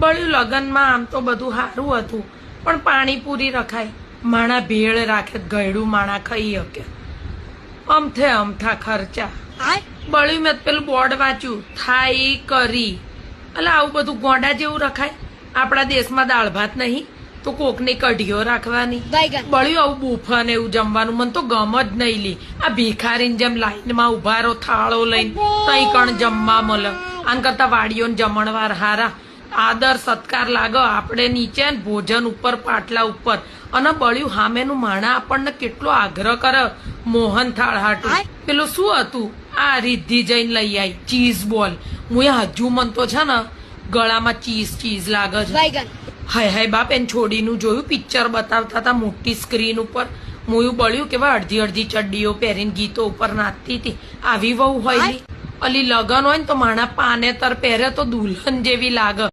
બળ્યું લગનમાં આમ તો બધું સારું હતું, પણ પાણીપુરી રખાય, માણા ભેળ રાખે, ગયડું માણા ખાઈ શકે, અમથે અમથા ખર્ચા. બળ્યું મેં પેલું બોર્ડ વાંચ્યું, થાઈ કરી, એટલે આવું બધું ગોંડા જેવું રખાય. આપણા દેશમાં દાળ ભાત નહીં તો કોકની કઢીઓ રાખવાની. બળ્યું આવું બુફા ને એવું જમવાનું મને તો ગમ જ નહીં લી. આ ભિખારીની જેમ લાઈનમાં ઉભા રહો થાળો લઈને, તઈ કણ જમવા મળે. આન કરતા વાડીઓને જમણવાર હારા, આદર સત્કાર લાગે. આપણે નીચે ને ભોજન ઉપર, પાટલા ઉપર, અને બળ્યું સામેનું માણા આપણને કેટલો આગ્રહ કરે મોહન થાળ હાટું. પેલું શું હતું આ રિદ્ધિ જઈને લઈ આવી ચીઝ બોલ. હું હજુ મન તો છે ને ગળામાં ચીઝ લાગે છે. હાય હાય બાપ, એને છોડીનું જોયું પિક્ચર બતાવતા હતા મોટી સ્ક્રીન ઉપર. હું બળ્યું કેવા અડધી ચડ્ડીઓ પહેરીને ગીતો ઉપર નાચતી હતી. આવી વહુ હોય અલી લગન હોય ને તો માણા પાનેતર પહેરે તો દુલ્હન જેવી લાગે.